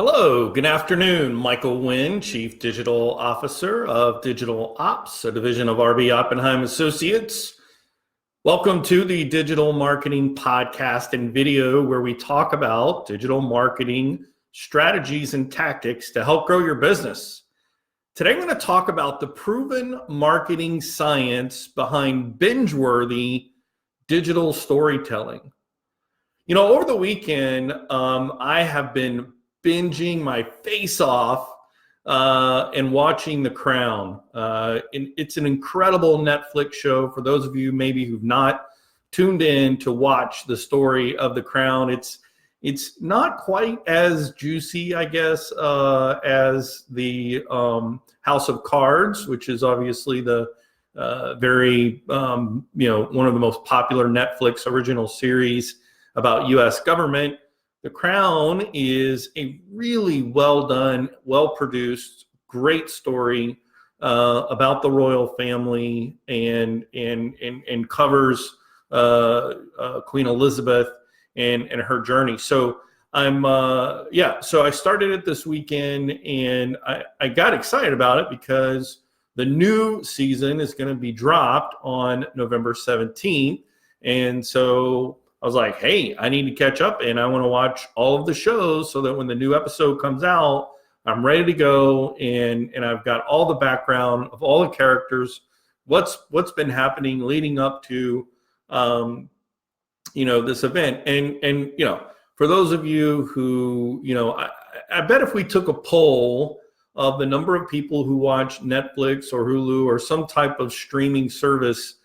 Hello, good afternoon. Michael Wynn, Chief Digital Officer of Digital Ops, a division of RB Oppenheim Associates. Welcome to the Digital Marketing Podcast and video where we talk about digital marketing strategies and tactics to help grow your business. Today, I'm going to talk about the proven marketing science behind binge-worthy digital storytelling. Over the weekend, I have been binging my face off and watching The Crown. It's an incredible Netflix show. For those of you maybe who've not tuned in to watch the story of The Crown, it's not quite as juicy, I guess, as the House of Cards, which is obviously the very one of the most popular Netflix original series about U.S. government. The Crown is a really well done, well produced, great story about the royal family and covers Queen Elizabeth and her journey. So so I started it this weekend and I got excited about it because the new season is going to be dropped on November 17th. And so I was like, hey, I need to catch up and I want to watch all of the shows so that when the new episode comes out, I'm ready to go and I've got all the background of all the characters, what's been happening leading up to this event. And for those of you who, I bet if we took a poll of the number of people who watch Netflix or Hulu or some type of streaming service,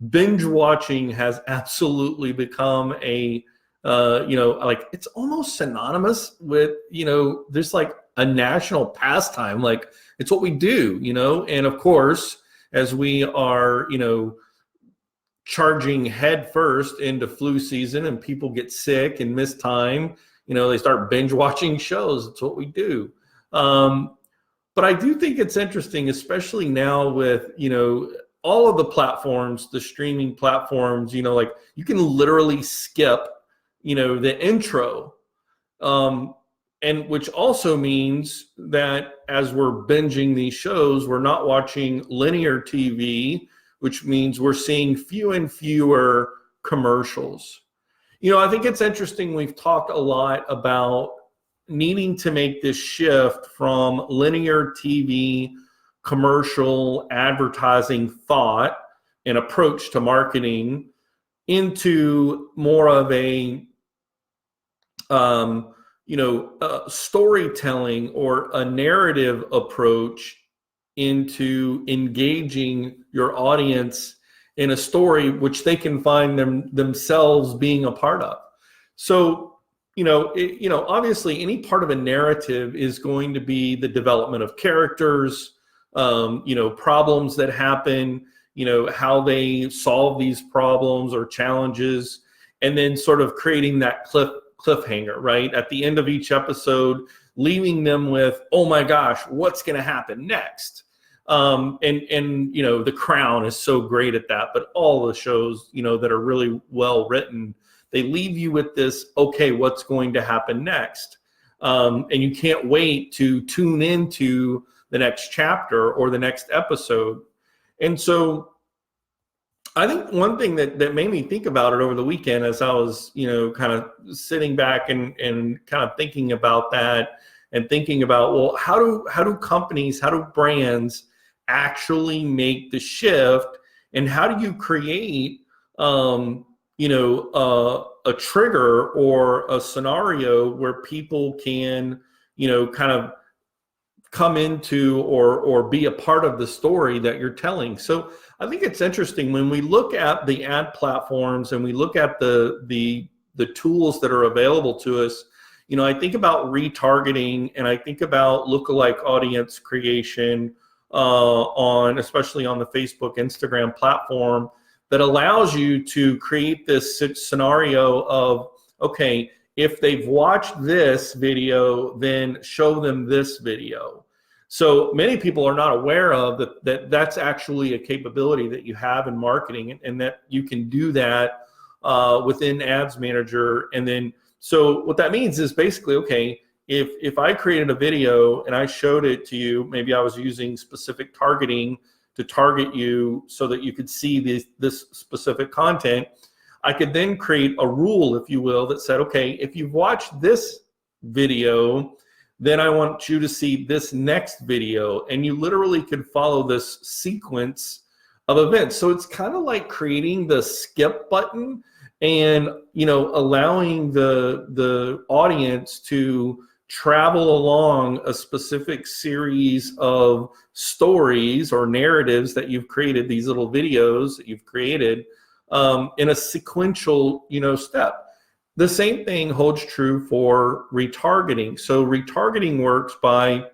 binge watching has absolutely become it's almost synonymous with, there's like a national pastime. Like it's what we do, and of course, as we are, charging head first into flu season and people get sick and miss time, they start binge watching shows. It's what we do. But I do think it's interesting, especially now with, all of the platforms, the streaming platforms, like you can literally skip, the intro. And which also means that as we're binging these shows, we're not watching linear TV, which means we're seeing fewer and fewer commercials. I think it's interesting. We've talked a lot about needing to make this shift from linear TV commercial advertising thought and approach to marketing into more of a storytelling or a narrative approach into engaging your audience in a story which they can find themselves being a part of. So obviously any part of a narrative is going to be the development of characters, problems that happen, how they solve these problems or challenges, and then sort of creating that cliffhanger, right? At the end of each episode, leaving them with, oh my gosh, what's going to happen next? The Crown is so great at that, but all the shows, that are really well written, they leave you with this, okay, what's going to happen next? And you can't wait to tune into the next chapter or the next episode. And so I think one thing that made me think about it over the weekend as I was, kind of sitting back and kind of thinking about that and thinking about, well, how do companies, how do brands actually make the shift, and how do you create, a trigger or a scenario where people can, kind of come into or be a part of the story that you're telling. So I think it's interesting when we look at the ad platforms and we look at the tools that are available to us. I think about retargeting and I think about lookalike audience creation especially on the Facebook, Instagram platform, that allows you to create this scenario of, okay, if they've watched this video, then show them this video. So many people are not aware of that's actually a capability that you have in marketing, and that you can do that within Ads Manager. And then, so what that means is basically, okay, if I created a video and I showed it to you, maybe I was using specific targeting to target you so that you could see this specific content, I could then create a rule, if you will, that said, okay, if you've watched this video, then I want you to see this next video. And you literally could follow this sequence of events. So it's kind of like creating the skip button and, you know, allowing the audience to travel along a specific series of stories or narratives that you've created, these little videos that you've created, in a sequential, you know, step. The same thing holds true for retargeting. So retargeting works by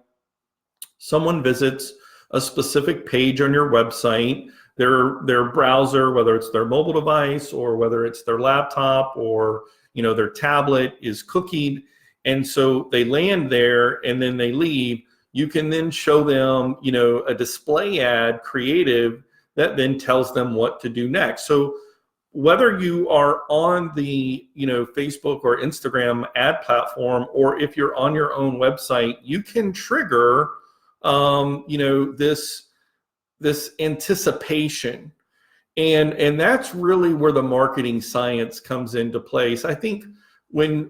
someone visits a specific page on your website, their browser, whether it's their mobile device or whether it's their laptop or, you know, their tablet is cookied. And so they land there and then they leave. You can then show them, you know, a display ad creative that then tells them what to do next. So whether you are on the, you know, Facebook or Instagram ad platform, or if you're on your own website, you can trigger, you know, this anticipation. And that's really where the marketing science comes into place. I think when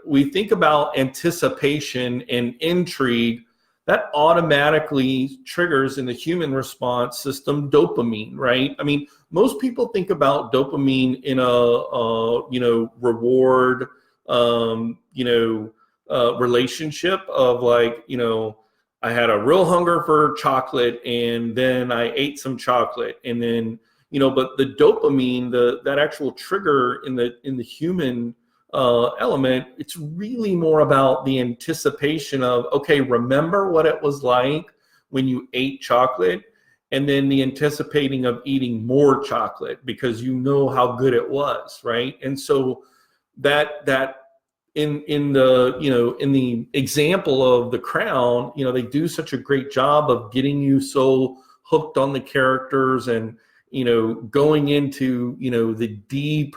we think about anticipation and intrigue, that automatically triggers in the human response system dopamine, right? I mean, most people think about dopamine in a you know, reward, relationship of like, you know, I had a real hunger for chocolate and then I ate some chocolate and then, you know, but the dopamine, that actual trigger in the human element, it's really more about the anticipation of, okay, remember what it was like when you ate chocolate, and then the anticipating of eating more chocolate because you know how good it was, right? And so that in the, you know, in the example of The Crown, you know, they do such a great job of getting you so hooked on the characters and, you know, going into, you know, the deep,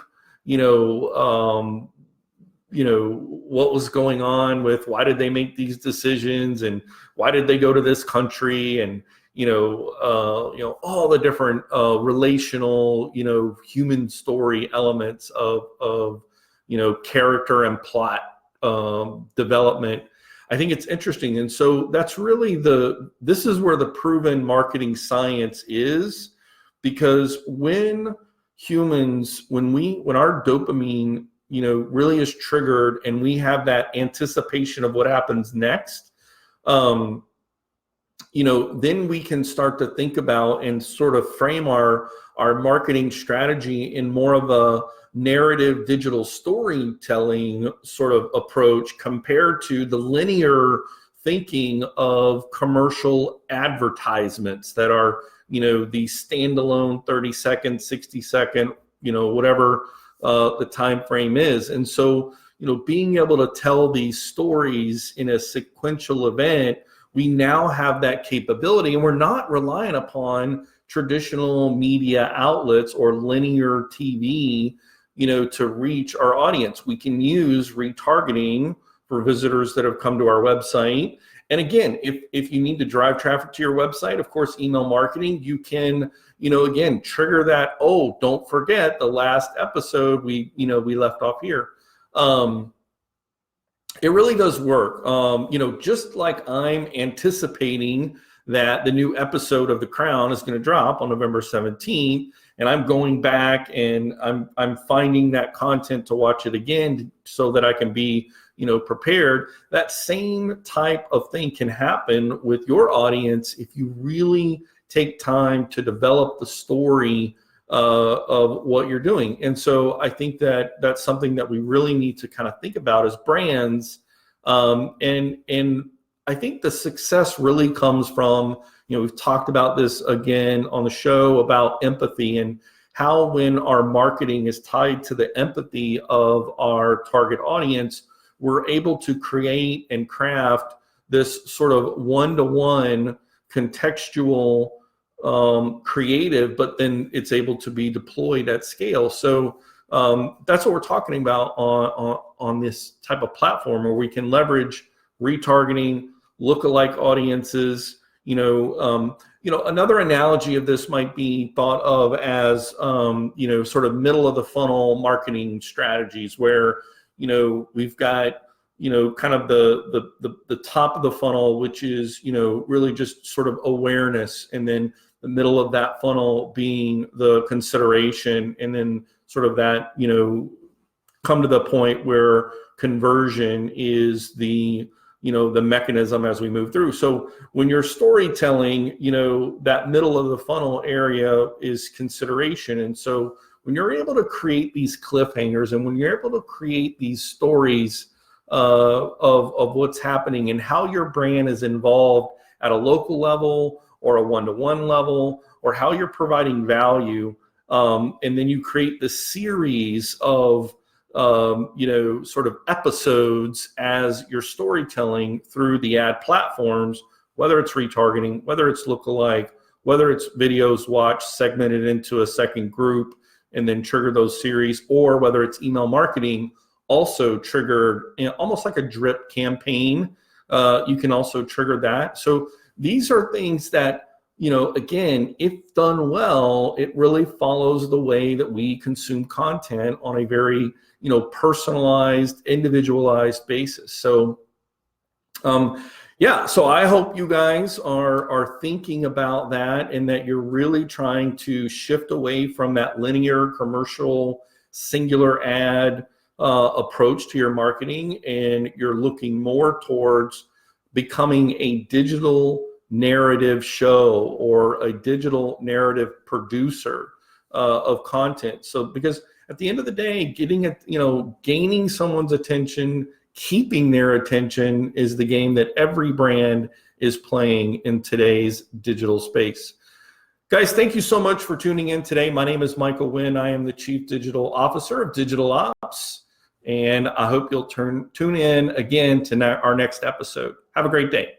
what was going on with why did they make these decisions and why did they go to this country, and all the different relational, you know, human story elements of you know, character and plot development. I think it's interesting. And so that's really this is where the proven marketing science is, because when our dopamine, you know, really is triggered and we have that anticipation of what happens next, you know, then we can start to think about and sort of frame our marketing strategy in more of a narrative digital storytelling sort of approach compared to the linear thinking of commercial advertisements that are, you know, the standalone 30-second, 60-second, you know, whatever the time frame is. And so, you know, being able to tell these stories in a sequential event, we now have that capability, and we're not relying upon traditional media outlets or linear TV, you know, to reach our audience. We can use retargeting for visitors that have come to our website. And again, if you need to drive traffic to your website, of course, email marketing, you can, you know, again, trigger that, oh, don't forget the last episode we left off here. It really does work. You know, just like I'm anticipating that the new episode of The Crown is going to drop on November 17th, and I'm going back and I'm finding that content to watch it again so that I can be, you know, prepared. That same type of thing can happen with your audience if you really take time to develop the story of what you're doing. And so I think that that's something that we really need to kind of think about as brands. And I think the success really comes from, you know, we've talked about this again on the show about empathy and how when our marketing is tied to the empathy of our target audience, we're able to create and craft this sort of one-to-one contextual creative, but then it's able to be deployed at scale. So that's what we're talking about on this type of platform, where we can leverage retargeting, lookalike audiences. Another analogy of this might be thought of as, sort of middle of the funnel marketing strategies where, we've got, kind of the top of the funnel, which is, really just sort of awareness. And then the middle of that funnel being the consideration. And then sort of that, come to the point where conversion is the mechanism as we move through. So when you're storytelling, that middle of the funnel area is consideration. And so when you're able to create these cliffhangers and when you're able to create these stories of what's happening and how your brand is involved at a local level or a one-to-one level, or how you're providing value, and then you create the series of sort of episodes as you're storytelling through the ad platforms, whether it's retargeting, whether it's lookalike, whether it's videos watched segmented into a second group and then trigger those series, or whether it's email marketing also triggered, almost like a drip campaign. You can also trigger that. So these are things that, again, if done well, it really follows the way that we consume content on a very, personalized, individualized basis. So, so I hope you guys are thinking about that and that you're really trying to shift away from that linear commercial singular ad approach to your marketing, and you're looking more towards becoming a digital narrative show or a digital narrative producer of content. So because at the end of the day, gaining someone's attention, keeping their attention is the game that every brand is playing in today's digital space. Guys, thank you so much for tuning in today. My name is Michael Wynn. I am the Chief Digital Officer of Digital Ops, and I hope you'll tune in again to our next episode. Have a great day.